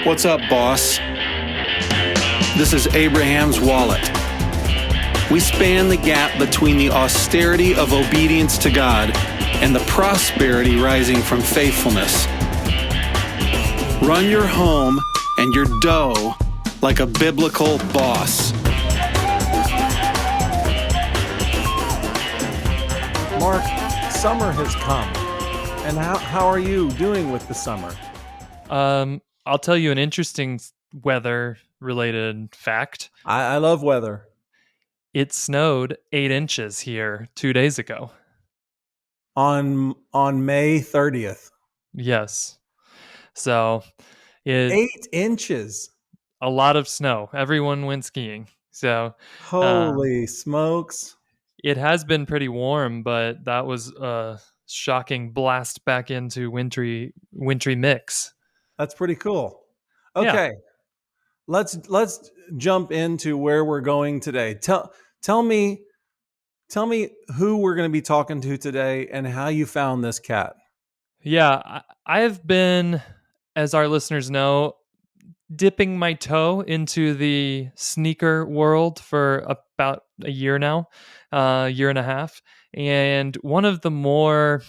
What's up, boss? This is Abraham's wallet. We span the gap between the austerity of obedience to God and the prosperity rising from faithfulness. Run your home and your dough like a biblical boss. Mark, summer has come. And how are you doing with the summer? I'll tell you an interesting weather-related fact. I love weather. It snowed 8 inches here 2 days ago. On May 30th. Yes. So 8 inches. A lot of snow. Everyone went skiing. So holy smokes. It has been pretty warm, but that was a shocking blast back into wintry mix. That's pretty cool. Okay. Yeah. Let's jump into where we're going today. Tell me who we're going to be talking to today and how you found this cat. Yeah, I've been, as our listeners know, dipping my toe into the sneaker world for about a year now, year and a half. And one of the more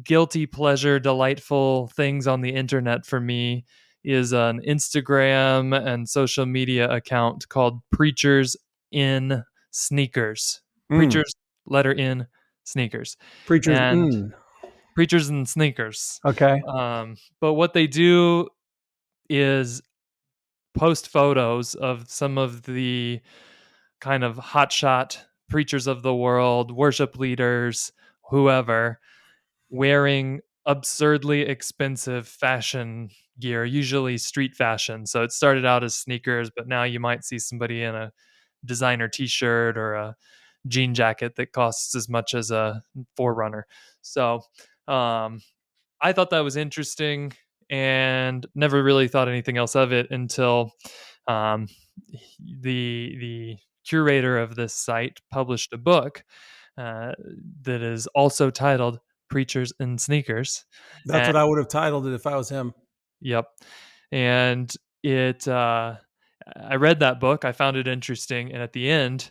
guilty pleasure, delightful things on the internet for me is an Instagram and social media account called PreachersNSneakers. Preachers, letter in, sneakers. PreachersNSneakers. Okay. But what they do is post photos of some of the kind of hotshot preachers of the world, worship leaders, whoever, wearing absurdly expensive fashion gear, usually street fashion. So it started out as sneakers, but now you might see somebody in a designer t-shirt or a jean jacket that costs as much as a Forerunner. So I thought that was interesting and never really thought anything else of it until the curator of this site published a book that is also titled PreachersNSneakers. That's what I would have titled it if I was him. Yep. And I read that book. I found it interesting. And at the end,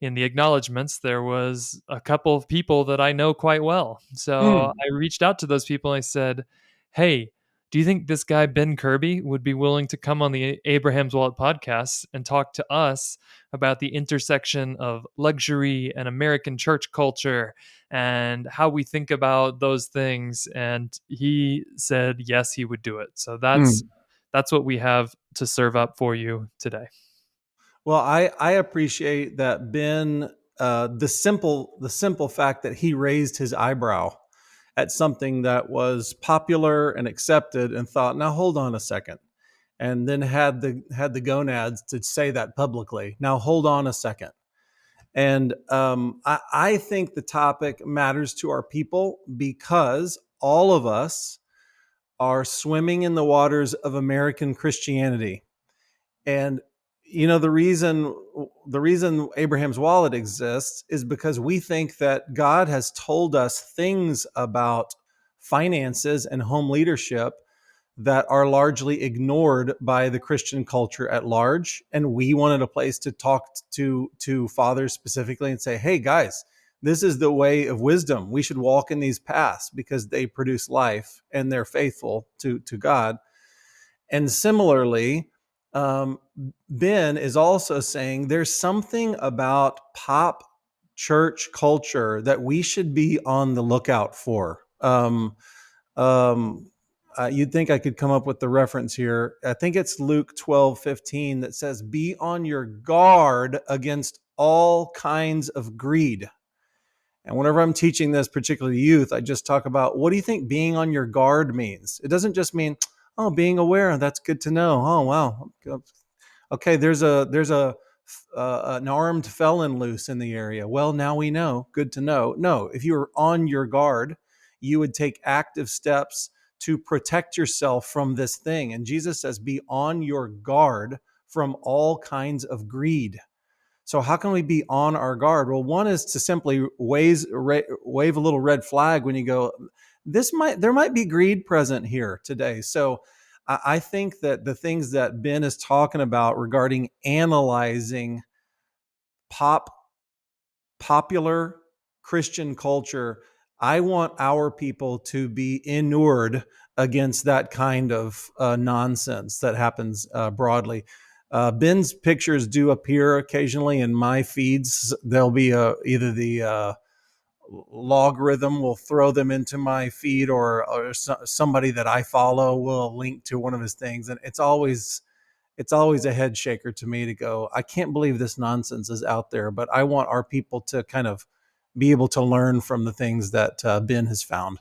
in the acknowledgments, there was a couple of people that I know quite well. So I reached out to those people and I said, hey, do you think this guy, Ben Kirby, would be willing to come on the Abraham's Wallet podcast and talk to us about the intersection of luxury and American church culture and how we think about those things? And he said, yes, he would do it. So that's what we have to serve up for you today. Well, I appreciate that Ben, the simple fact that he raised his eyebrow at something that was popular and accepted and thought, now hold on a second, and then had the gonads to say that publicly. Now hold on a second. And I think the topic matters to our people because all of us are swimming in the waters of American Christianity. And you know, the reason Abraham's Wallet exists is because we think that God has told us things about finances and home leadership that are largely ignored by the Christian culture at large. And we wanted a place to talk to fathers specifically and say, hey guys, this is the way of wisdom. We should walk in these paths because they produce life and they're faithful to God. And similarly, Ben is also saying there's something about pop church culture that we should be on the lookout for. You'd think I could come up with the reference here. I think it's Luke 12:15 that says, be on your guard against all kinds of greed. And whenever I'm teaching this, particularly youth, I just talk about, what do you think being on your guard means? It doesn't just mean, oh, being aware. That's good to know. Oh, wow. Okay, there's an armed felon loose in the area. Well, now we know. Good to know. No, if you were on your guard, you would take active steps to protect yourself from this thing. And Jesus says, be on your guard from all kinds of greed. So how can we be on our guard? Well, one is to simply wave a little red flag when you go, there might be greed present here today. So I think that the things that Ben is talking about regarding analyzing popular Christian culture, I want our people to be inured against that kind of nonsense that happens broadly. Ben's pictures do appear occasionally in my feeds. There'll be either the logarithm will throw them into my feed, or somebody that I follow will link to one of his things, and it's always a head shaker to me to go, I can't believe this nonsense is out there, but I want our people to kind of be able to learn from the things that Ben has found.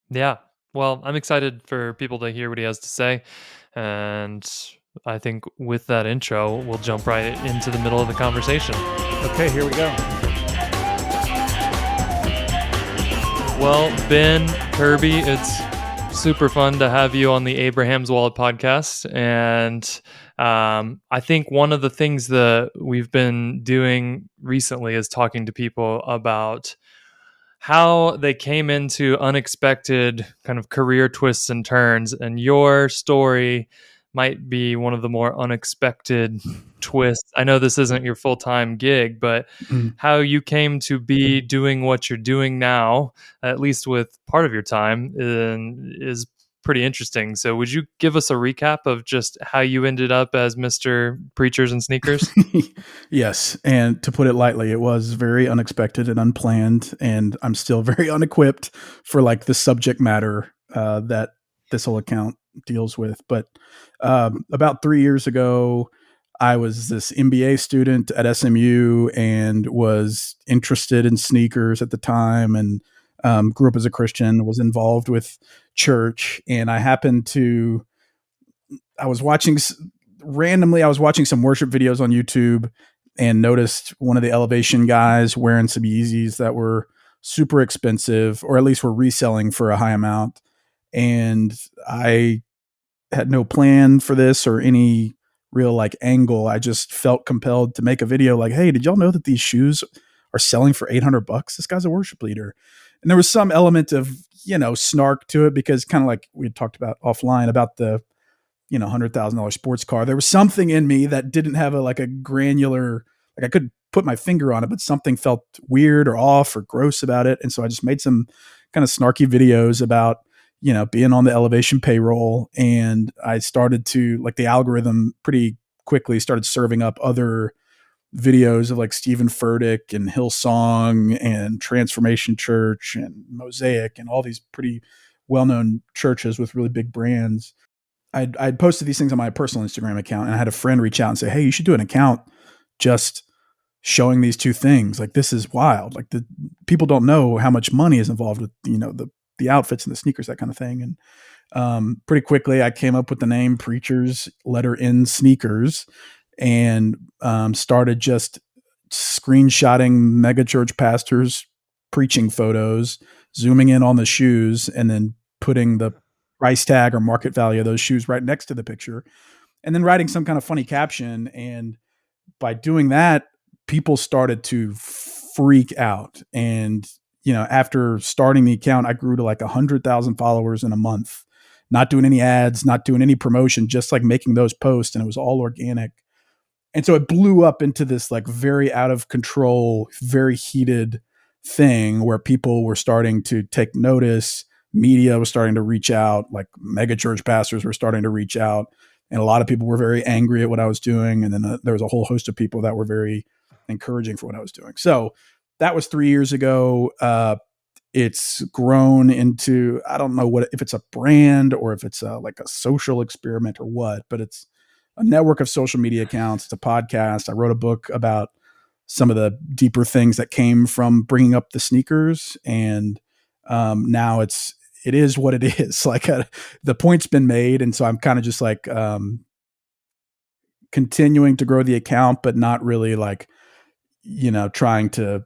Yeah. Well, I'm excited for people to hear what he has to say. And I think with that intro, we'll jump right into the middle of the conversation. Okay, here we go. Well, Ben Kirby, it's super fun to have you on the Abraham's Wallet podcast. And I think one of the things that we've been doing recently is talking to people about how they came into unexpected kind of career twists and turns. And your story might be one of the more unexpected twists. I know this isn't your full-time gig, but how you came to be doing what you're doing now, at least with part of your time, is pretty interesting. So would you give us a recap of just how you ended up as Mr. Preachers and Sneakers? Yes. And to put it lightly, it was very unexpected and unplanned. And I'm still very unequipped for like the subject matter that this whole account deals with. But about 3 years ago, I was this MBA student at SMU and was interested in sneakers at the time, and grew up as a Christian, was involved with church. And I was watching randomly, I was watching some worship videos on YouTube and noticed one of the Elevation guys wearing some Yeezys that were super expensive, or at least were reselling for a high amount. And I had no plan for this or any real like angle. I just felt compelled to make a video like, hey, did y'all know that these shoes are selling for $800? This guy's a worship leader. And there was some element of, snark to it, because kind of like we had talked about offline about the, $100,000 sports car. There was something in me that didn't have a granular, like I couldn't put my finger on it, but something felt weird or off or gross about it. And so I just made some kind of snarky videos about, being on the Elevation payroll. And I started to, like, the algorithm pretty quickly started serving up other videos of like Stephen Furtick and Hillsong and Transformation Church and Mosaic and all these pretty well-known churches with really big brands. I'd posted these things on my personal Instagram account, and I had a friend reach out and say, hey, you should do an account just showing these two things. Like, this is wild. Like, the people don't know how much money is involved with, the outfits and the sneakers, that kind of thing. And pretty quickly I came up with the name Preachers, letter N, Sneakers, and started just screenshotting megachurch pastors preaching photos, zooming in on the shoes, and then putting the price tag or market value of those shoes right next to the picture, and then writing some kind of funny caption. And by doing that, people started to freak out. And, after starting the account, I grew to like 100,000 followers in a month, not doing any ads, not doing any promotion, just like making those posts. And it was all organic. And so it blew up into this like very out of control, very heated thing where people were starting to take notice. Media was starting to reach out, like megachurch pastors were starting to reach out. And a lot of people were very angry at what I was doing. And then there was a whole host of people that were very encouraging for what I was doing. So that was 3 years ago. It's grown into, I don't know if it's a brand or if it's like a social experiment or what, but it's a network of social media accounts. It's a podcast. I wrote a book about some of the deeper things that came from bringing up the sneakers. And now it is what it is. Like the point's been made. And so I'm kind of just like continuing to grow the account, but not really like, trying to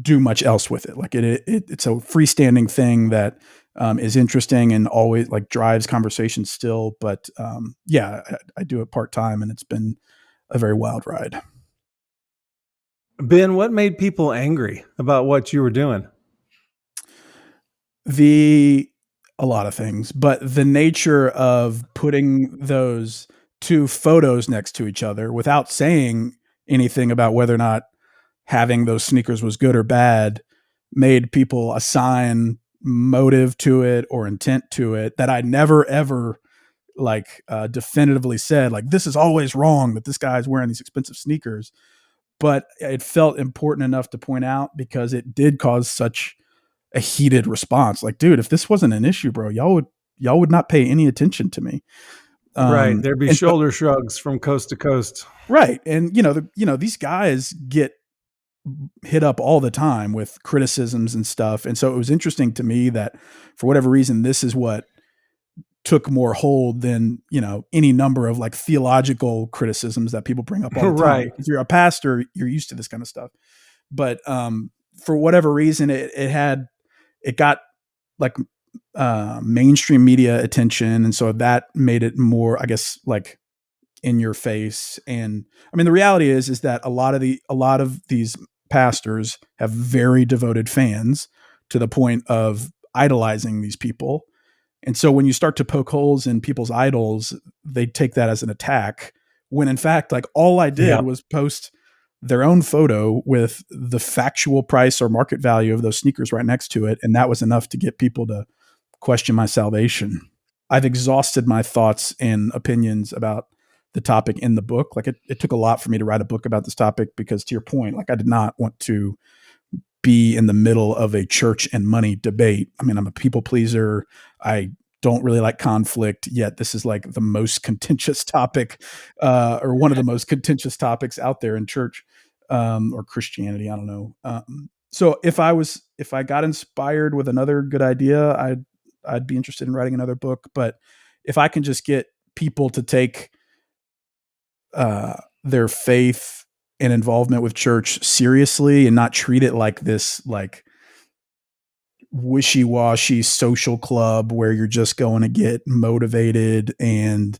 do much else with it. Like it's a freestanding thing that is interesting and always like drives conversation still. But I do it part-time, and it's been a very wild ride. Ben, what made people angry about what you were doing? a lot of things, but the nature of putting those two photos next to each other without saying anything about whether or not having those sneakers was good or bad made people assign motive to it or intent to it that I never ever definitively said, like, this is always wrong that this guy's wearing these expensive sneakers. But it felt important enough to point out because it did cause such a heated response. Like, dude, if this wasn't an issue, bro, y'all would not pay any attention to me. Right. There'd be shoulder shrugs from coast to coast. Right. And these guys get hit up all the time with criticisms and stuff. And so it was interesting to me that for whatever reason, this is what took more hold than, any number of like theological criticisms that people bring up all the time. Right. If you're a pastor, you're used to this kind of stuff. But for whatever reason, it got like mainstream media attention. And so that made it more, I guess, like in your face. And I mean, the reality is that a lot of these pastors have very devoted fans to the point of idolizing these people. And so when you start to poke holes in people's idols, they take that as an attack, when in fact, like, all I did was post their own photo with the factual price or market value of those sneakers right next to it. And that was enough to get people to question my salvation. I've exhausted my thoughts and opinions about the topic in the book. Like, it took a lot for me to write a book about this topic because, to your point, like, I did not want to be in the middle of a church and money debate. I mean, I'm a people pleaser. I don't really like conflict, yet this is like the most contentious topic, or one of the most contentious topics out there in church, or Christianity. I don't know. So if I got inspired with another good idea, I'd be interested in writing another book. But if I can just get people to take their faith and involvement with church seriously and not treat it like this, like, wishy-washy social club where you're just going to get motivated and,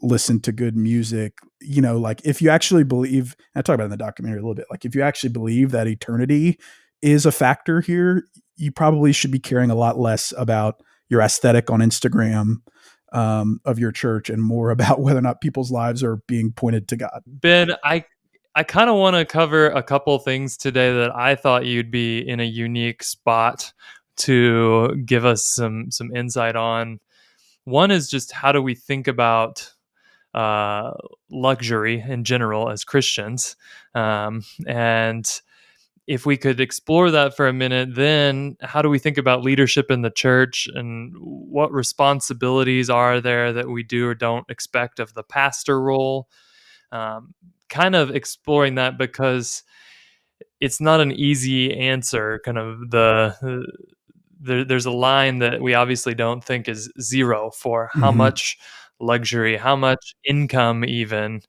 listen to good music, like, if you actually believe, I talk about it in the documentary a little bit, like, if you actually believe that eternity is a factor here, you probably should be caring a lot less about your aesthetic on Instagram, of your church, and more about whether or not people's lives are being pointed to God. Ben, I kind of want to cover a couple things today that I thought you'd be in a unique spot to give us some insight on. One is just, how do we think about luxury in general as Christians? And if we could explore that for a minute, then how do we think about leadership in the church, and what responsibilities are there that we do or don't expect of the pastor role? Kind of exploring that, because it's not an easy answer. Kind of there's a line that we obviously don't think is zero for how much luxury, how much income even.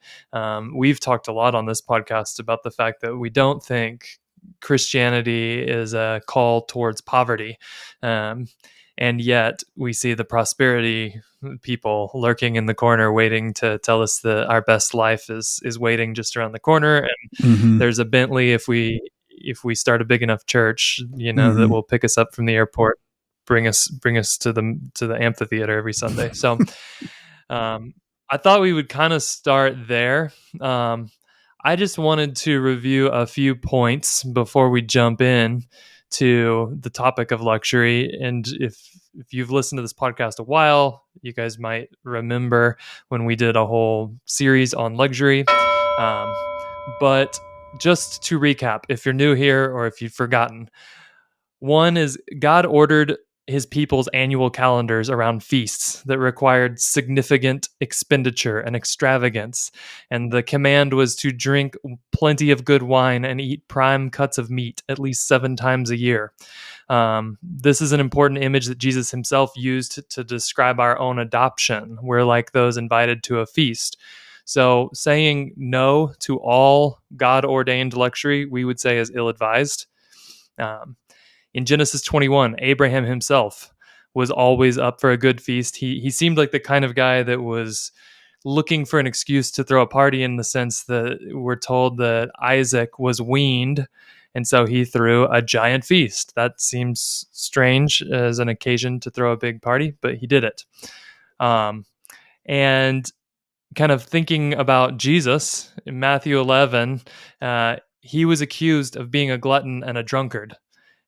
We've talked a lot on this podcast about the fact that we don't think Christianity is a call towards poverty. And yet we see the prosperity people lurking in the corner, waiting to tell us that our best life is waiting just around the corner. And there's a Bentley if we start a big enough church, that will pick us up from the airport, bring us to the amphitheater every Sunday. So I thought we would kind of start there. I just wanted to review a few points before we jump in to the topic of luxury. And if you've listened to this podcast a while, you guys might remember when we did a whole series on luxury. But just to recap, if you're new here or if you've forgotten, one is God ordered his people's annual calendars around feasts that required significant expenditure and extravagance. And the command was to drink plenty of good wine and eat prime cuts of meat at least 7 times a year. This is an important image that Jesus himself used to describe our own adoption. We're like those invited to a feast. So saying no to all God-ordained luxury, we would say, is ill-advised. In Genesis 21, Abraham himself was always up for a good feast. He seemed like the kind of guy that was looking for an excuse to throw a party, in the sense that we're told that Isaac was weaned And so he threw a giant feast. That seems strange as an occasion to throw a big party, but he did it. And kind of thinking about Jesus in Matthew 11, he was accused of being a glutton and a drunkard.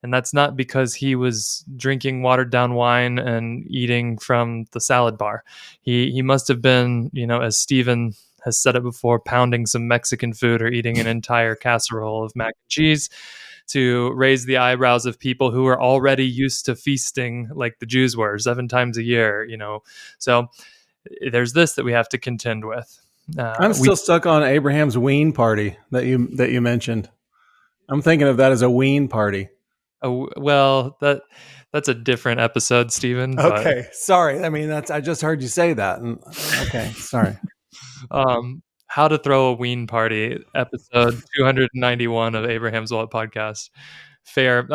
And that's not because he was drinking watered down wine and eating from the salad bar. He must have been, as Stephen has said it before, pounding some Mexican food or eating an entire casserole of mac and cheese to raise the eyebrows of people who are already used to feasting like the Jews were 7 times a year. So there's this that we have to contend with. I'm still stuck on Abraham's ween party that you mentioned. I'm thinking of that as a ween party. Well, that's a different episode, Stephen. Okay, sorry. I mean, I just heard you say that. And okay, sorry. How to Throw a Ween Party, episode 291 of Abraham's Wallet podcast. Fair.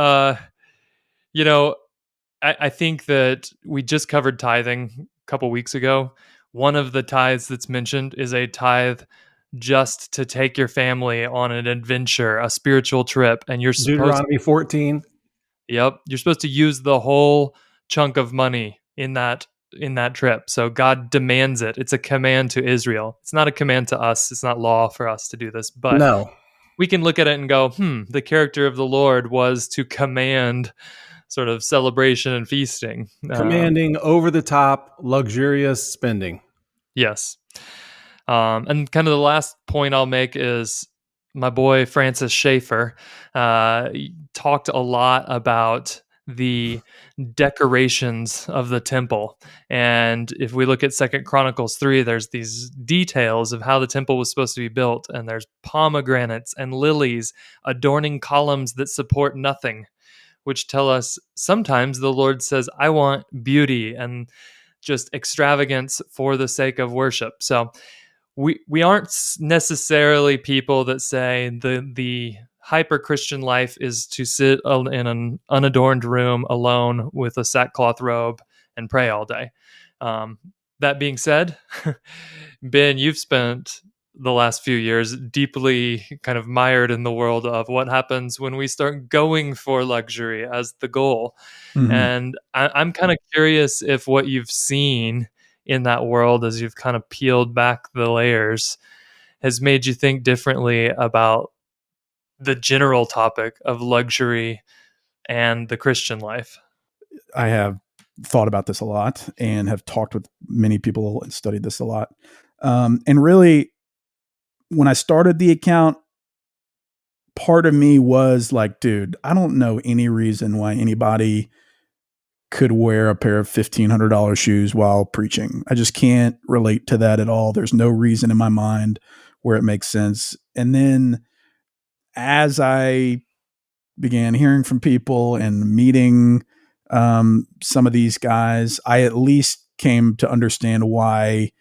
I think that we just covered tithing a couple weeks ago. One of the tithes that's mentioned is a tithe just to take your family on an adventure, a spiritual trip, and you're supposed Deuteronomy 14. Yep, you're supposed to use the whole chunk of money in that trip. So God demands it. It's a command to Israel. It's not a command to us. It's not law for us to do this, but No. We can look at it and go, the character of the Lord was to command sort of celebration and feasting. Commanding over the top, luxurious spending. Yes. And kind of the last point I'll make is my boy Francis Shaeffer talked a lot about the decorations of the temple. And if we look at 2 Chronicles 3, there's these details of how the temple was supposed to be built. And there's pomegranates and lilies adorning columns that support nothing, which tell us sometimes the Lord says, I want beauty and just extravagance for the sake of worship. So we aren't necessarily people that say the hyper Christian life is to sit in an unadorned room alone with a sackcloth robe and pray all day. That being said, Ben, you've spent the last few years deeply kind of mired in the world of what happens when we start going for luxury as the goal. Mm-hmm. And I'm kind of curious if what you've seen in that world as you've kind of peeled back the layers has made you think differently about the general topic of luxury and the Christian life. I have thought about this a lot and have talked with many people and studied this a lot. And really, when I started the account, part of me was like, dude, I don't know any reason why anybody could wear a pair of $1,500 shoes while preaching. I just can't relate to that at all. There's no reason in my mind where it makes sense. And then as I began hearing from people and meeting some of these guys, I at least came to understand why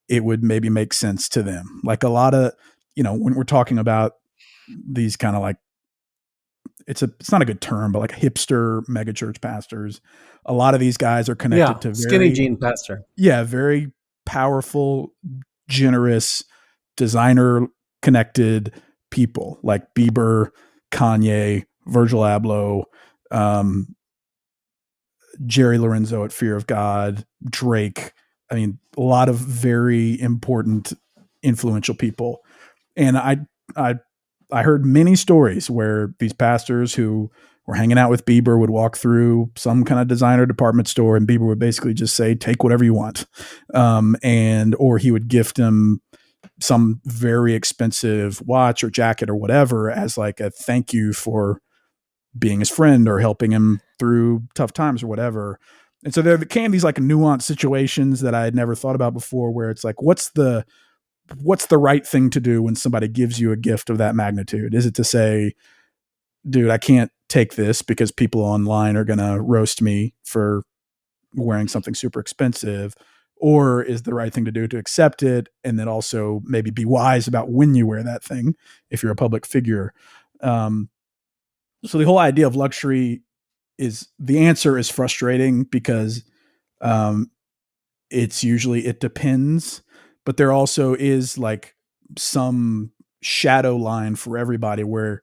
it would maybe make sense to them. Like a lot of, when we're talking about these kind of like, it's not a good term, but like hipster megachurch pastors, a lot of these guys are connected to skinny jean pastor. Yeah, very powerful, generous, designer connected people like Bieber, Kanye, Virgil Abloh, Jerry Lorenzo at Fear of God, Drake. I mean, a lot of very important, influential people. And I heard many stories where these pastors who were hanging out with Bieber would walk through some kind of designer department store and Bieber would basically just say, take whatever you want. Or he would gift him some very expensive watch or jacket or whatever as like a thank you for being his friend or helping him through tough times or whatever. And so there became these like nuanced situations that I had never thought about before where it's like, what's the right thing to do when somebody gives you a gift of that magnitude? Is it to say, dude, I can't take this because people online are going to roast me for wearing something super expensive? Or is the right thing to do to accept it and then also maybe be wise about when you wear that thing if you're a public figure? So the whole idea of luxury the answer is frustrating because it's usually, it depends, but there also is like some shadow line for everybody where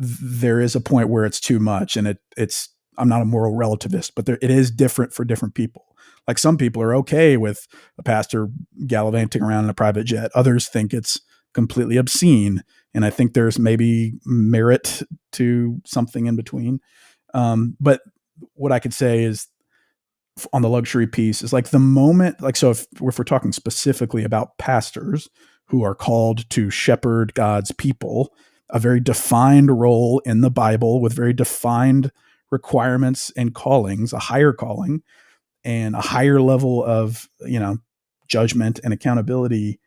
there is a point where it's too much, and it's I'm not a moral relativist, but it is different for different people. Like some people are okay with a pastor gallivanting around in a private jet. Others think it's completely obscene. And I think there's maybe merit to something in between. But what I could say is on the luxury piece is like the moment, like, so if we're talking specifically about pastors who are called to shepherd God's people, a very defined role in the Bible with very defined requirements and callings, a higher calling and a higher level of, judgment and accountability.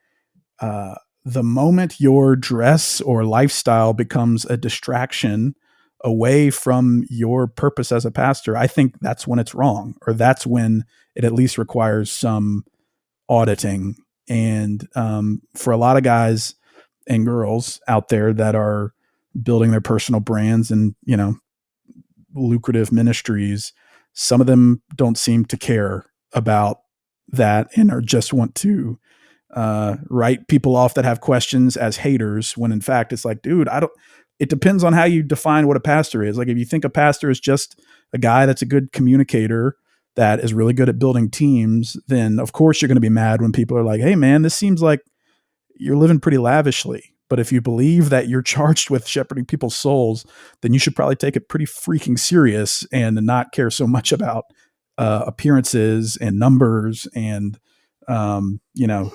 The moment your dress or lifestyle becomes a distraction away from your purpose as a pastor, I think that's when it's wrong, or that's when it at least requires some auditing. And for a lot of guys and girls out there that are building their personal brands and, lucrative ministries, some of them don't seem to care about that and are just want to write people off that have questions as haters, when in fact it's like, dude, it depends on how you define what a pastor is. Like if you think a pastor is just a guy that's a good communicator that is really good at building teams, then of course you're going to be mad when people are like, hey man, this seems like you're living pretty lavishly. But if you believe that you're charged with shepherding people's souls, then you should probably take it pretty freaking serious and not care so much about appearances and numbers and who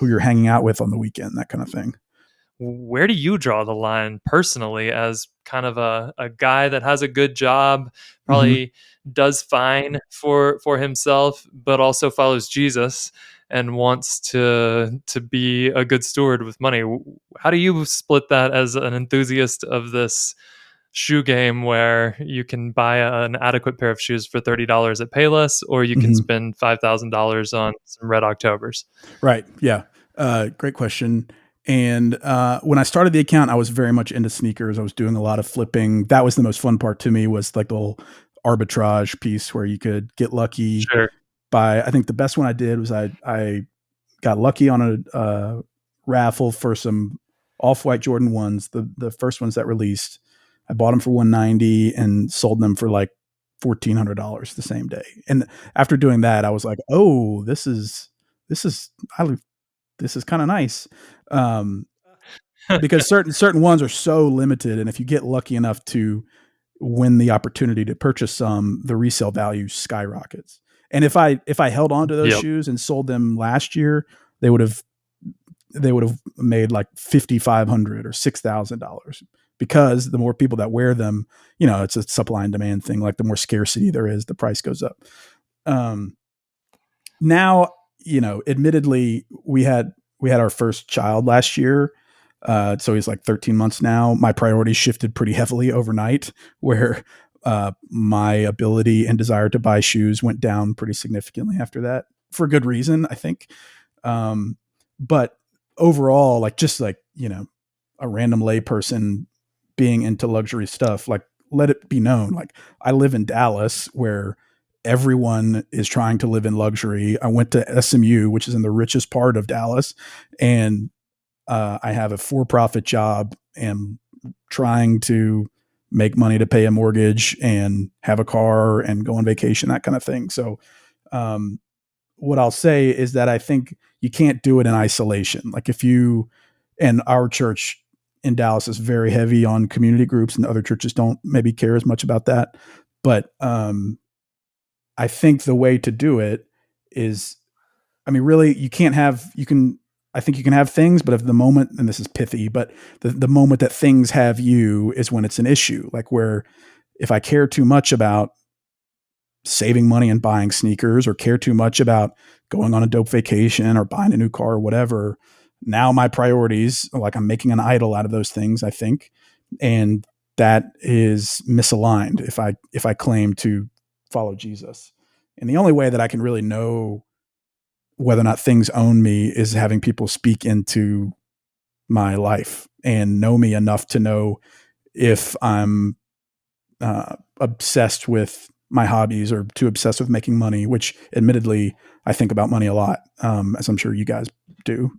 you're hanging out with on the weekend, that kind of thing. Where do you draw the line personally as kind of a guy that has a good job, probably does fine for himself, but also follows Jesus and wants to be a good steward with money? How do you split that as an enthusiast of this shoe game where you can buy an adequate pair of shoes for $30 at Payless, or you can spend $5,000 on some Red Octobers? Right. Yeah. Great question. And when I started the account, I was very much into sneakers. I was doing a lot of flipping. That was the most fun part to me, was like the little arbitrage piece where you could get lucky. Sure. I think the best one I did was I got lucky on a raffle for some off-white Jordan 1s, the first ones that released. I bought them for $190 and sold them for like $1,400 the same day. And after doing that, I was like, oh, this is kind of nice. Because certain ones are so limited. And if you get lucky enough to win the opportunity to purchase some, the resale value skyrockets. And if I held on to those shoes and sold them last year, they would have made like $5,500 or $6,000, because the more people that wear them, it's a supply and demand thing. Like the more scarcity there is, the price goes up. Now, admittedly, we had our first child last year. So he's like 13 months now. My priorities shifted pretty heavily overnight, where my ability and desire to buy shoes went down pretty significantly after that, for good reason, I think. But overall, like just like, a random lay person being into luxury stuff, like let it be known, like I live in Dallas where everyone is trying to live in luxury. I went to SMU, which is in the richest part of Dallas, and I have a for-profit job and trying to make money to pay a mortgage and have a car and go on vacation, that kind of thing. So what I'll say is that I think you can't do it in isolation. Like and our church in Dallas is very heavy on community groups, and other churches don't maybe care as much about that. But I think the way to do it is, really, I think you can have things, but if the moment, and this is pithy, but the moment that things have you is when it's an issue. Like where if I care too much about saving money and buying sneakers, or care too much about going on a dope vacation or buying a new car or whatever, now my priorities, like I'm making an idol out of those things, I think. And that is misaligned if I claim to follow Jesus. And the only way that I can really know whether or not things own me is having people speak into my life and know me enough to know if I'm obsessed with my hobbies or too obsessed with making money, which admittedly I think about money a lot, as I'm sure you guys do,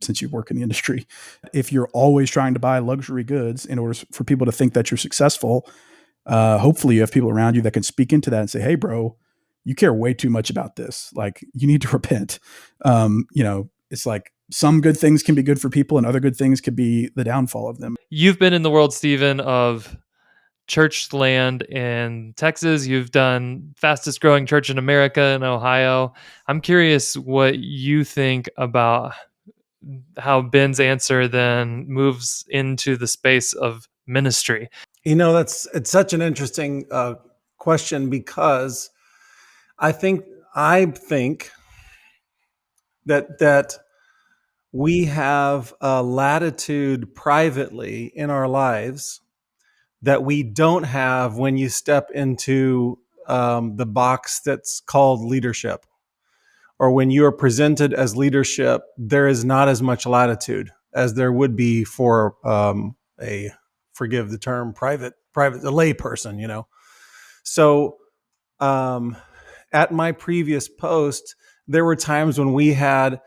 since you work in the industry. If you're always trying to buy luxury goods in order for people to think that you're successful, hopefully you have people around you that can speak into that and say, hey, bro, you care way too much about this. Like, you need to repent. It's like some good things can be good for people and other good things could be the downfall of them. You've been in the world, Stephen, of church land in Texas. You've done fastest growing church in America in Ohio. I'm curious what you think about how Ben's answer then moves into the space of ministry. It's such an interesting question, because I think that we have a latitude privately in our lives that we don't have when you step into the box that's called leadership, or when you are presented as leadership. There is not as much latitude as there would be for a, forgive the term, private a lay person. So at my previous post, there were times when we had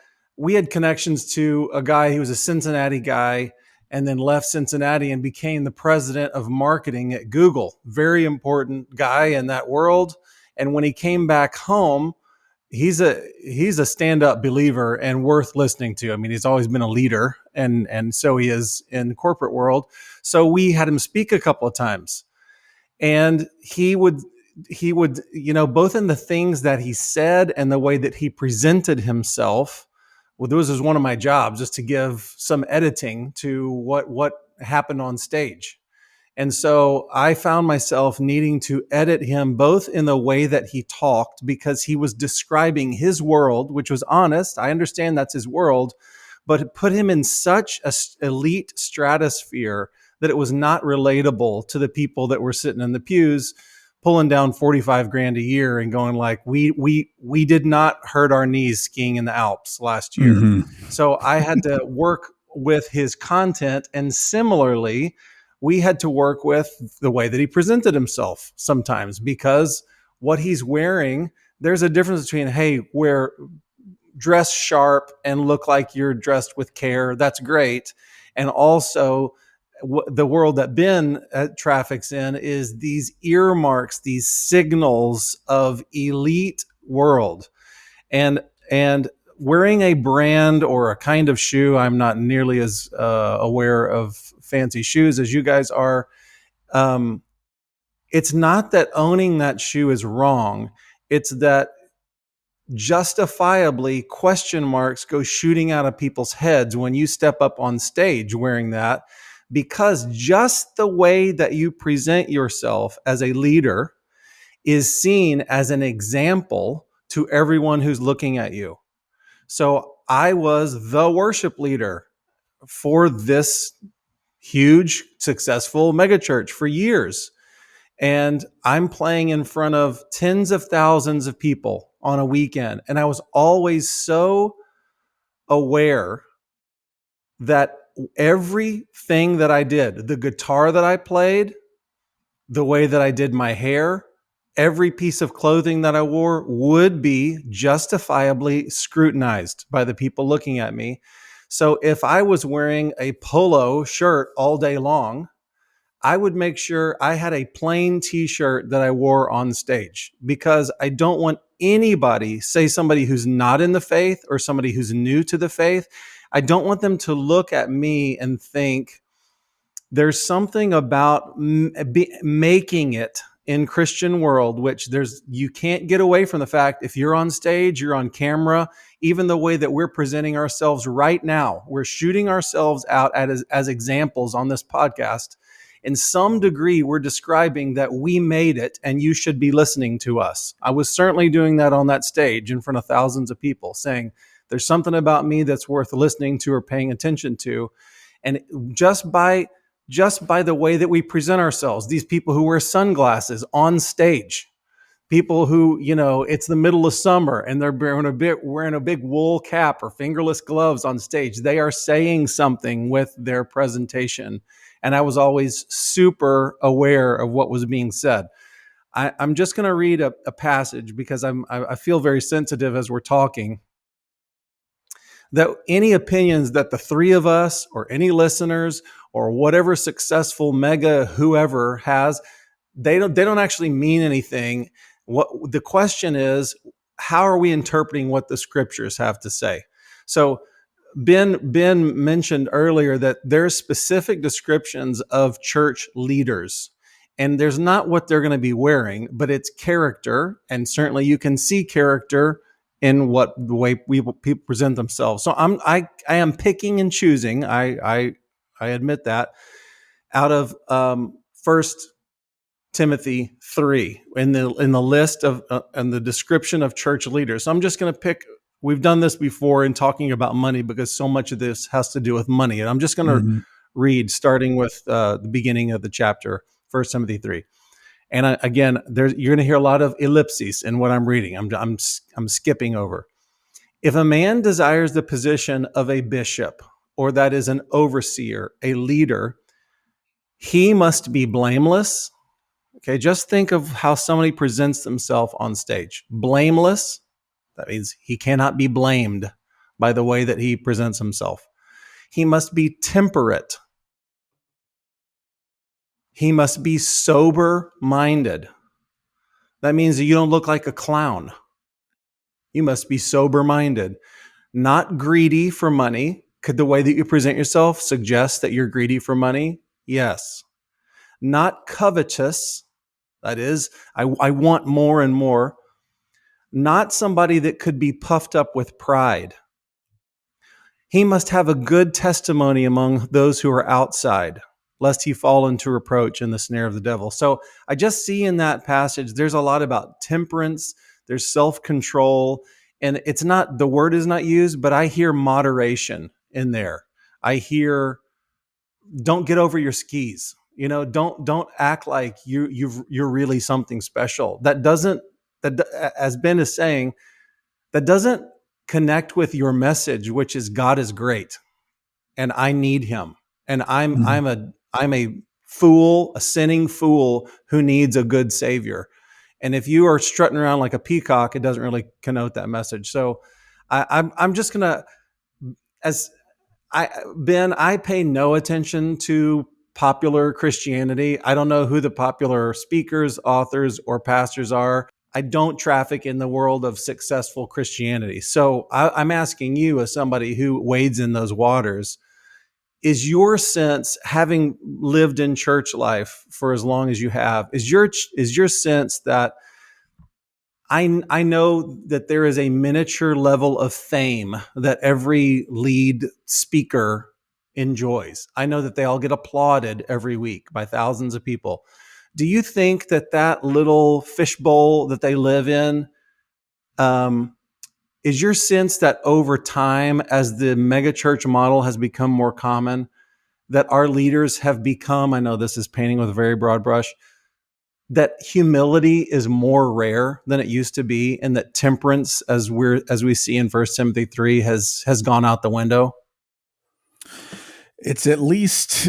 connections to a guy. He was a Cincinnati guy, and then left Cincinnati and became the president of marketing at Google. Very important guy in that world. And when he came back home, he's a stand-up believer and worth listening to. I mean, he's always been a leader, and so he is in the corporate world. So we had him speak a couple of times, and he would, both in the things that he said and the way that he presented himself. Well, this was one of my jobs, just to give some editing to what happened on stage. And so I found myself needing to edit him, both in the way that he talked, because he was describing his world, which was honest. I understand that's his world, but it put him in such a elite stratosphere that it was not relatable to the people that were sitting in the pews, pulling down 45 grand a year and going like, we did not hurt our knees skiing in the Alps last year. Mm-hmm. So I had to work with his content. And similarly, we had to work with the way that he presented himself sometimes, because what he's wearing, there's a difference between, hey, dress sharp and look like you're dressed with care. That's great. And also, the world that Ben traffics in is these earmarks, these signals of elite world, and wearing a brand or a kind of shoe. I'm not nearly as aware of fancy shoes as you guys are. It's not that owning that shoe is wrong. It's that justifiably question marks go shooting out of people's heads when you step up on stage wearing that. Because just the way that you present yourself as a leader is seen as an example to everyone who's looking at you. So I was the worship leader for this huge, successful megachurch for years. And I'm playing in front of tens of thousands of people on a weekend. And I was always so aware that everything that I did, the guitar that I played, the way that I did my hair, every piece of clothing that I wore would be justifiably scrutinized by the people looking at me. So if I was wearing a polo shirt all day long, I would make sure I had a plain t-shirt that I wore on stage, because I don't want anybody, say somebody who's not in the faith or somebody who's new to the faith, I don't want them to look at me and think there's something about making it in Christian world, which you can't get away from the fact, if you're on stage, you're on camera, even the way that we're presenting ourselves right now, we're shooting ourselves out as examples on this podcast. In some degree, we're describing that we made it and you should be listening to us. I was certainly doing that on that stage in front of thousands of people, saying there's something about me that's worth listening to or paying attention to. And just by the way that we present ourselves, these people who wear sunglasses on stage, people who, it's the middle of summer and they're wearing a big wool cap or fingerless gloves on stage, they are saying something with their presentation. And I was always super aware of what was being said. I'm just going to read a passage because I feel very sensitive as we're talking, that any opinions that the three of us or any listeners or whatever successful mega whoever has, they don't actually mean anything. What the question is, how are we interpreting what the scriptures have to say? So Ben mentioned earlier that there's specific descriptions of church leaders, and there's not what they're going to be wearing, but it's character, and certainly you can see character in what the way people present themselves. So I am picking and choosing. I admit that out of First Timothy 3 in the list of and the description of church leaders. So I'm just going to pick. We've done this before in talking about money because so much of this has to do with money, and I'm just going to read starting with the beginning of the chapter, 1 Timothy 3. And again, you're going to hear a lot of ellipses in what I'm reading. I'm skipping over. If a man desires the position of a bishop, or that is an overseer, a leader, he must be blameless. Okay, just think of how somebody presents themselves on stage. Blameless, that means he cannot be blamed by the way that he presents himself. He must be temperate. He must be sober-minded. That means that you don't look like a clown. You must be sober-minded, not greedy for money. Could the way that you present yourself suggest that you're greedy for money? Yes. Not covetous. That is, I want more and more. Not somebody that could be puffed up with pride. He must have a good testimony among those who are outside, lest he fall into reproach in the snare of the devil. So I just see in that passage, there's a lot about temperance, there's self-control, and it's not, the word is not used, but I hear moderation in there. I hear, don't get over your skis. You know, don't act like you're really something special. That doesn't, that, as Ben is saying, that doesn't connect with your message, which is God is great and I need him. And I'm a fool, a sinning fool who needs a good savior. And if you are strutting around like a peacock, it doesn't really connote that message. So I'm just gonna, I pay no attention to popular Christianity. I don't know who the popular speakers, authors, or pastors are. I don't traffic in the world of successful Christianity. So I'm asking you, as somebody who wades in those waters, is your sense, having lived in church life for as long as you have, is your sense that I know that there is a miniature level of fame that every lead speaker enjoys. I know that they all get applauded every week by thousands of people. Do you think that that little fishbowl that they live in, is your sense that over time, as the megachurch model has become more common, that our leaders have become, I know this is painting with a very broad brush, that humility is more rare than it used to be, and that temperance, as we see in 1 Timothy 3, has gone out the window? It's at least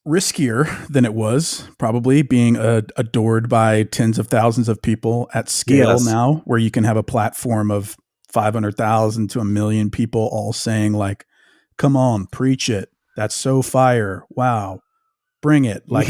riskier than it was, probably, being adored by tens of thousands of people at scale now, where you can have a platform of 500,000 to 1 million people all saying like, come on, preach it. That's so fire. Wow. Bring it. Like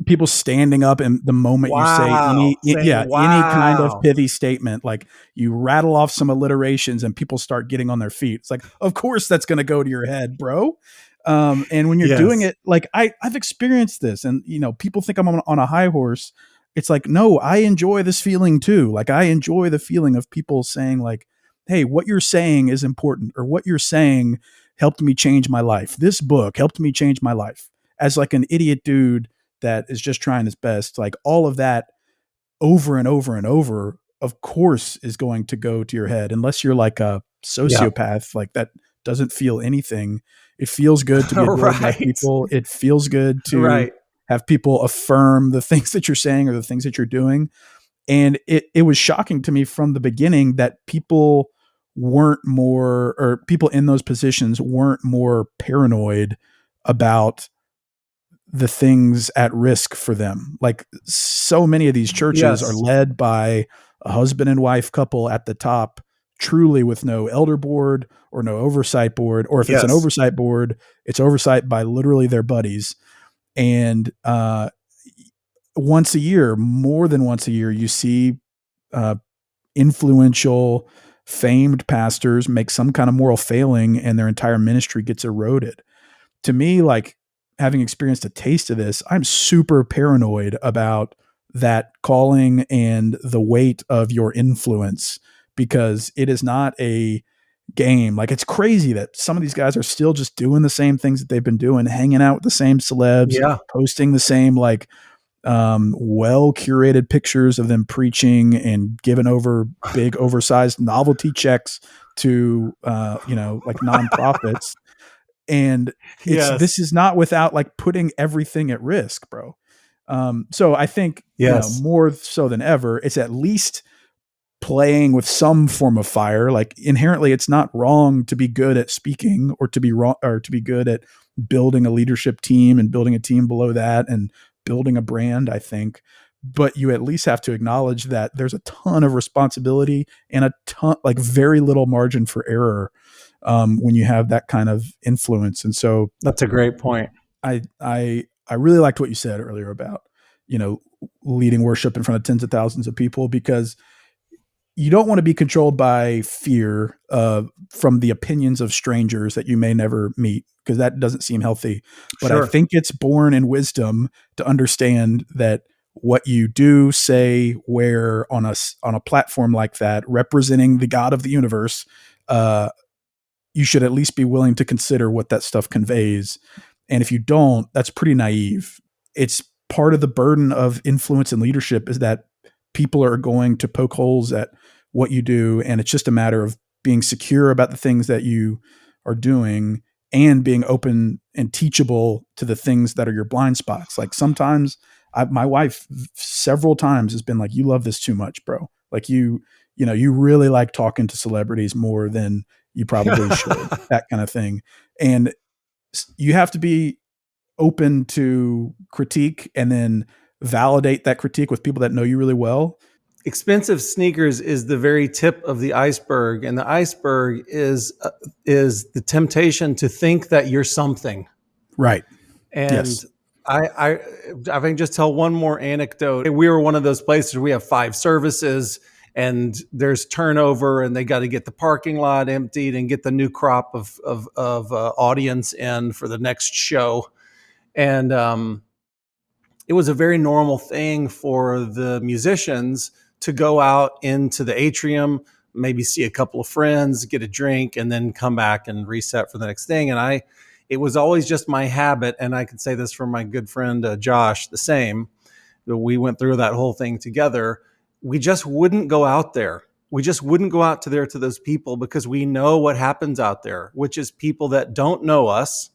people standing up in the moment you say any kind of pithy statement, like you rattle off some alliterations and people start getting on their feet. It's like, of course that's going to go to your head, bro. And when you're doing it, like I've experienced this, and you know, people think I'm on a high horse. It's like, no, I enjoy this feeling too. Like I enjoy the feeling of people saying like, hey, what you're saying is important, or what you're saying helped me change my life. This book helped me change my life. As like an idiot dude that is just trying his best, like all of that over and over and over, of course, is going to go to your head, unless you're like a sociopath, like that doesn't feel anything. It feels good to be adored by people. It feels good to have people affirm the things that you're saying or the things that you're doing. And it was shocking to me from the beginning that people weren't more, or people in those positions weren't more paranoid about the things at risk for them. Like so many of these churches are Yes. led by a husband and wife couple at the top, truly with no elder board or no oversight board, or if it's an Yes. oversight board, it's oversight by literally their buddies. And once a year, more than once a year, you see influential, famed pastors make some kind of moral failing and their entire ministry gets eroded. To me, like having experienced a taste of this, I'm super paranoid about that calling and the weight of your influence, because it is not a game. Like it's crazy that some of these guys are still just doing the same things that they've been doing, hanging out with the same celebs, Yeah. posting the same like well curated pictures of them preaching and giving over big oversized novelty checks to like nonprofits. And this is not without like putting everything at risk, bro. So I think Yes. more so than ever, it's at least playing with some form of fire. Like inherently, it's not wrong to be good at speaking or to be wrong or to be good at building a leadership team and building a team below that and building a brand, I think. But you at least have to acknowledge that there's a ton of responsibility and a ton, like very little margin for error when you have that kind of influence. And so That's a great point. I really liked what you said earlier about, leading worship in front of tens of thousands of people, because you don't want to be controlled by fear from the opinions of strangers that you may never meet, because that doesn't seem healthy. But Sure. I think it's born in wisdom to understand that what you do, say, wear on a platform like that, representing the God of the universe, you should at least be willing to consider what that stuff conveys. And if you don't, that's pretty naive. It's part of the burden of influence and leadership is that people are going to poke holes at what you do. And it's just a matter of being secure about the things that you are doing and being open and teachable to the things that are your blind spots. Like sometimes my wife several times has been like, you love this too much, bro. Like you really like talking to celebrities more than you probably should, that kind of thing. And you have to be open to critique and then validate that critique with people that know you really well. Expensive sneakers is the very tip of the iceberg, and the iceberg is the temptation to think that you're something. Right. And Yes. I can just tell one more anecdote. We were one of those places where we have 5 services and there's turnover, and they got to get the parking lot emptied and get the new crop of audience in for the next show. And it was a very normal thing for the musicians to go out into the atrium, maybe see a couple of friends, get a drink, and then come back and reset for the next thing. And it was always just my habit, and I can say this from my good friend Josh, the same. We went through that whole thing together. We just wouldn't go out there. We just wouldn't go out to those people, because we know what happens out there, which is people that don't know us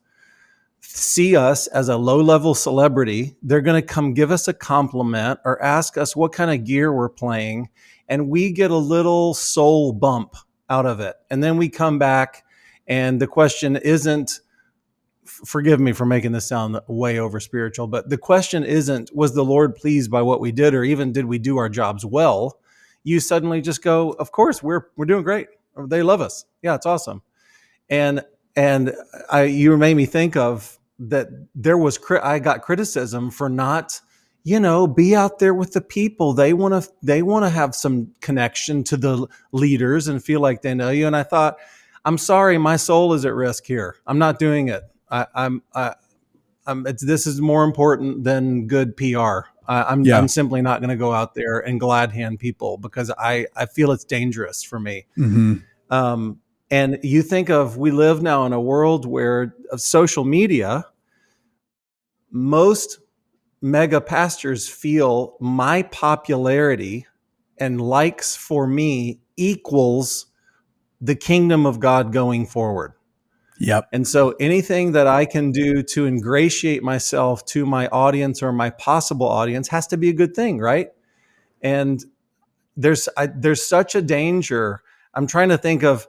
see us as a low-level celebrity. They're going to come give us a compliment or ask us what kind of gear we're playing, and we get a little soul bump out of it. And then we come back, and the question isn't, forgive me for making this sound way over spiritual, but the question isn't, was the Lord pleased by what we did, or even did we do our jobs well? You suddenly just go, of course, we're doing great. They love us. Yeah, it's awesome. And you made me think of that. I got criticism for not, be out there with the people. They want to have some connection to the leaders and feel like they know you. And I thought, I'm sorry, my soul is at risk here. I'm not doing it. This is more important than good PR. I'm simply not going to go out there and glad hand people, because I feel it's dangerous for me. Mm-hmm. And you think of, we live now in a world where of social media, most mega pastors feel my popularity and likes for me equals the kingdom of God going forward. Yep. And so anything that I can do to ingratiate myself to my audience or my possible audience has to be a good thing, right? And there's such a danger. I'm trying to think of,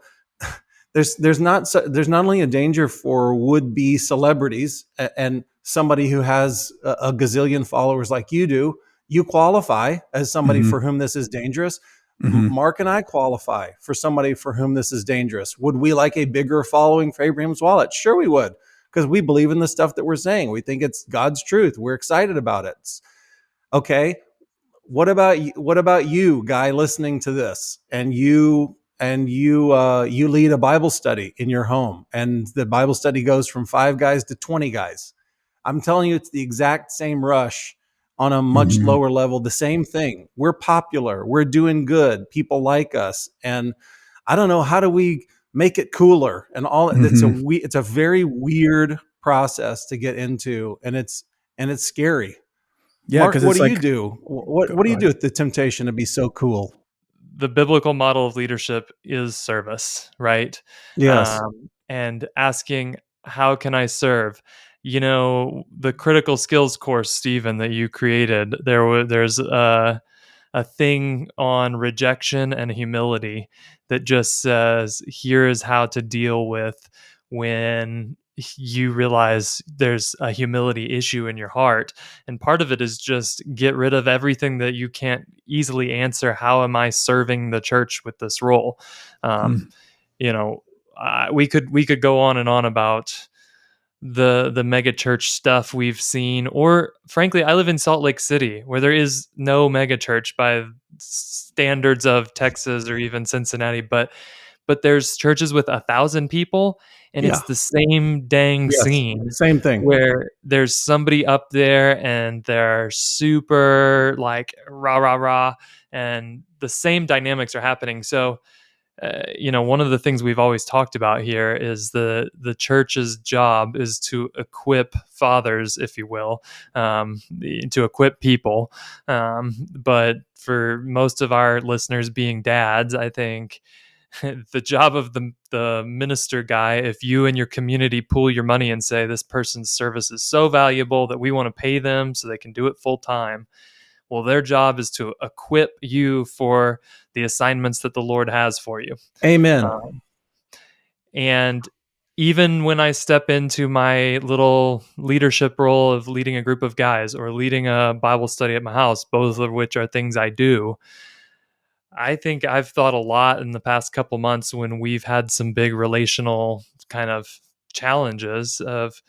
there's not only a danger for would-be celebrities and somebody who has a gazillion followers like you do, you qualify as somebody Mhm. for whom this is dangerous. Mhm. Mark and I qualify for somebody for whom this is dangerous. Would we like a bigger following for Abraham's Wallet? Sure, we would, because we believe in the stuff that we're saying. We think it's God's truth. We're excited about it. Okay. What about you, guy listening to this, and you lead a Bible study in your home, and the Bible study goes from 5 guys to 20 guys. I'm telling you, it's the exact same rush on a much Mhm. lower level. The same thing. We're popular. We're doing good. People like us, and I don't know, how do we make it cooler and all. Mhm. It's a very weird process to get into, and it's scary. Yeah, Mark, because what it's do you like, do? go, What do go you do ahead. with the temptation to be so cool? The biblical model of leadership is service, right? Yes. And asking, how can I serve? You know, the critical skills course, Stephen, that you created, there's a thing on rejection and humility that just says, here is how to deal with when you realize there's a humility issue in your heart. And part of it is just get rid of everything that you can't easily answer. How am I serving the church with this role? Um, Mhm. you know, we could go on and on about the mega church stuff we've seen, or frankly, I live in Salt Lake City, where there is no mega church by standards of Texas or even Cincinnati, but there's churches with 1,000 people, and Yeah. it's the same dang Yes. scene Same thing. where there's somebody up there and they're super like rah rah rah, and the same dynamics are happening. So one of the things we've always talked about here is the church's job is to equip fathers, if you will, to equip people. But for most of our listeners being dads, I think the job of the minister guy, if you and your community pool your money and say this person's service is so valuable that we want to pay them so they can do it full time, well, their job is to equip you for the assignments that the Lord has for you. Amen. Um, and even when I step into my little leadership role of leading a group of guys or leading a Bible study at my house, both of which are things I do, I think I've thought a lot in the past couple months when we've had some big relational kind of challenges of,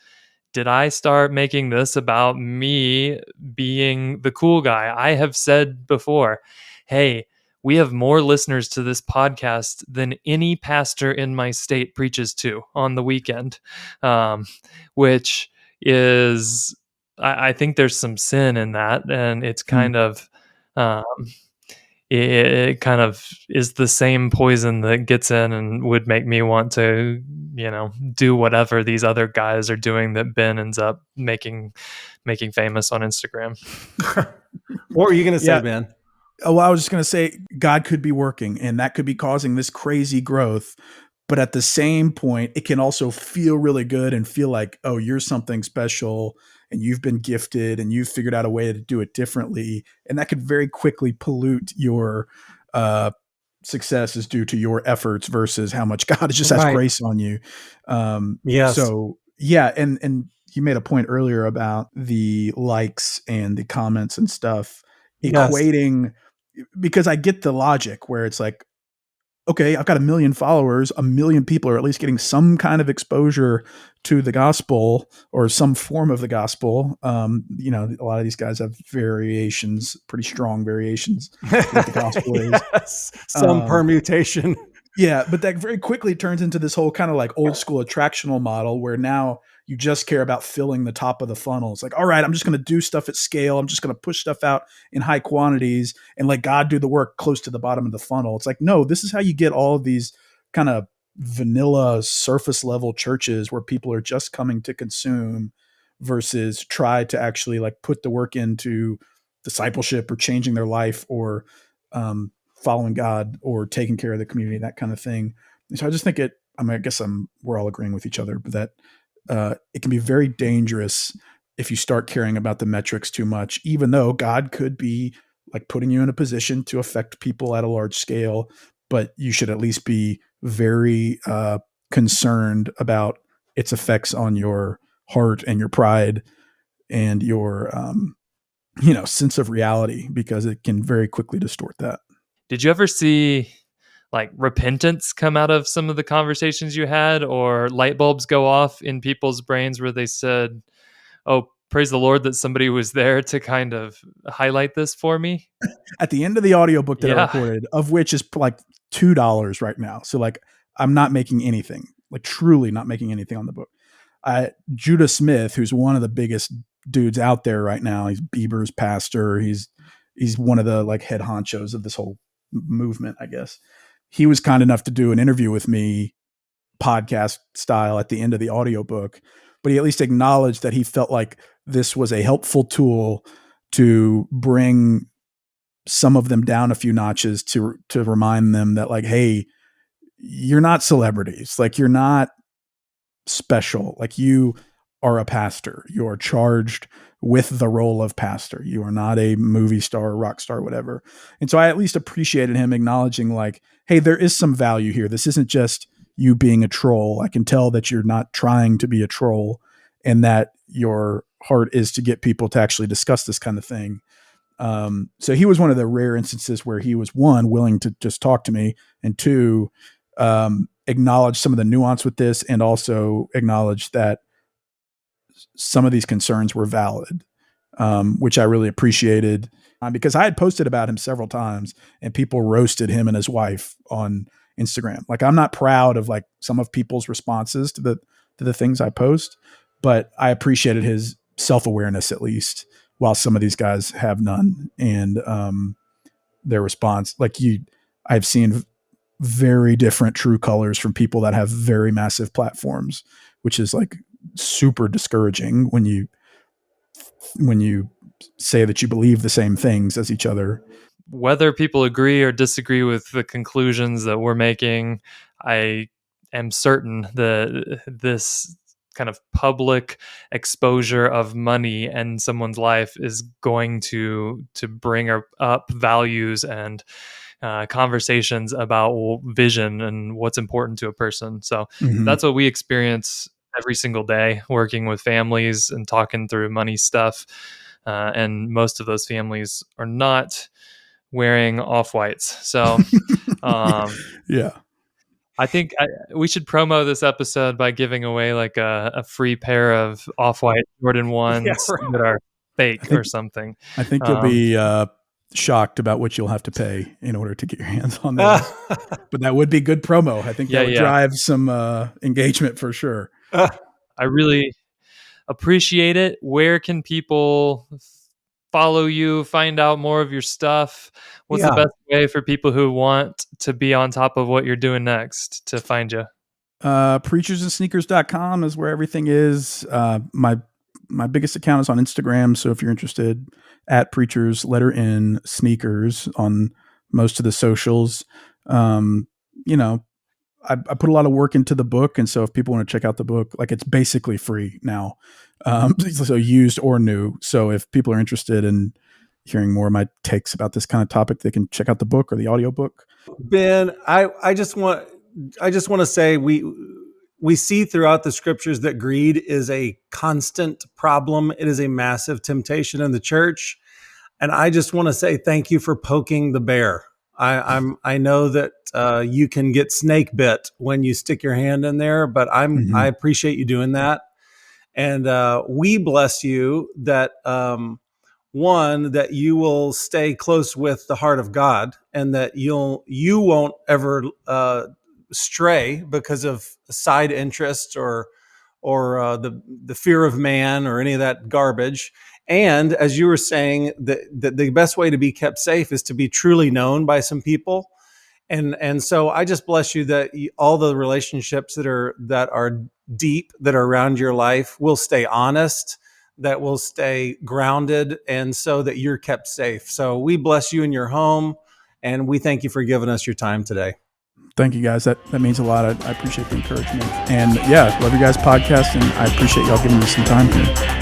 did I start making this about me being the cool guy? I have said before, hey, we have more listeners to this podcast than any pastor in my state preaches to on the weekend, which is, I think there's some sin in that. And it's Mhm. kind of, um, it kind of is the same poison that gets in and would make me want to, do whatever these other guys are doing that Ben ends up making famous on Instagram. What were you going to say, Yeah. Ben? Oh, well, I was just going to say God could be working, and that could be causing this crazy growth. But at the same point, it can also feel really good and feel like, oh, you're something special and you've been gifted and you've figured out a way to do it differently. And that could very quickly pollute your success is due to your efforts versus how much God just has Right. grace on you. Yes. So yeah, and you made a point earlier about the likes and the comments and stuff Yes. equating, because I get the logic where it's like, okay, I've got 1 million followers, 1 million people are at least getting some kind of exposure to the gospel or some form of the gospel. A lot of these guys have variations, pretty strong variations to what the gospel is. Yes. Some Um, permutation. yeah, but that very quickly turns into this whole kind of like old school attractional model where now you just care about filling the top of the funnel. It's like, all right, I'm just going to do stuff at scale. I'm just going to push stuff out in high quantities and let God do the work close to the bottom of the funnel. It's like, no, this is how you get all of these kind of vanilla surface level churches where people are just coming to consume versus try to actually like put the work into discipleship or changing their life or, following God or taking care of the community, that kind of thing. And so I just think I guess we're all agreeing with each other, but that it can be very dangerous if you start caring about the metrics too much, even though God could be like putting you in a position to affect people at a large scale, but you should at least be very concerned about its effects on your heart and your pride. and your, sense of reality, because it can very quickly distort that. Did you ever see like repentance come out of some of the conversations you had, or light bulbs go off in people's brains where they said, "Oh, praise the Lord that somebody was there to kind of highlight this for me"? At the end of the audiobook that I Yeah. recorded, of which is like $2 right now. So like, I'm not making anything, like truly not making anything on the book. Judah Smith, who's one of the biggest dudes out there right now. He's Bieber's pastor. He's one of the like head honchos of this whole movement, I guess. He was kind enough to do an interview with me, podcast style, at the end of the audiobook, but he at least acknowledged that he felt like this was a helpful tool to bring some of them down a few notches, to remind them that like, hey, you're not celebrities. Like, you're not special. Like, you are a pastor. You are charged with the role of pastor. You are not a movie star, rock star, whatever. And so I at least appreciated him acknowledging like, hey, there is some value here. This isn't just you being a troll. I can tell that you're not trying to be a troll, and that your heart is to get people to actually discuss this kind of thing. So he was one of the rare instances where he was, one, willing to just talk to me, and two, acknowledge some of the nuance with this, and also acknowledge that some of these concerns were valid, which I really appreciated, because I had posted about him several times and people roasted him and his wife on Instagram. Like, I'm not proud of like some of people's responses to the things I post, but I appreciated his self-awareness, at least, while some of these guys have none. And their response, I've seen very different true colors from people that have very massive platforms, which is like super discouraging when you say that you believe the same things as each other. Whether people agree or disagree with the conclusions that we're making, I am certain that this kind of public exposure of money in someone's life is going to bring up values and conversations about vision and what's important to a person. So that's what we experience every single day, working with families and talking through money stuff. And most of those families are not wearing off-whites. So yeah. I think we should promo this episode by giving away like a free pair of off-white Jordan 1s that are fake or something. I think you'll be shocked about what you'll have to pay in order to get your hands on those. But that would be good promo. I think that would drive some engagement for sure. I really appreciate it. Where can people follow you, find out more of your stuff? What's the best way for people who want to be on top of what you're doing next to find you? PreachersNSneakers.com is where everything is. My biggest account is on Instagram. So if you're interested, at Preachers, letter N, Sneakers on most of the socials. I put a lot of work into the book. And so if people want to check out the book, like, it's basically free now. So used or new. So if people are interested in hearing more of my takes about this kind of topic, they can check out the book or the audiobook. Ben, I just want to say we see throughout the scriptures that greed is a constant problem. It is a massive temptation in the church. And I just want to say thank you for poking the bear. I know that you can get snake bit when you stick your hand in there, but I appreciate you doing that. And we bless you that one, that you will stay close with the heart of God, and that you won't ever stray because of side interests or the fear of man or any of that garbage. And as you were saying, the best way to be kept safe is to be truly known by some people. And so I just bless you that all the relationships that are deep, that are around your life, will stay honest, that will stay grounded, and so that you're kept safe. So we bless you in your home, and we thank you for giving us your time today. Thank you, guys. That means a lot. I appreciate the encouragement. And love your guys' podcast, and I appreciate y'all giving me some time here.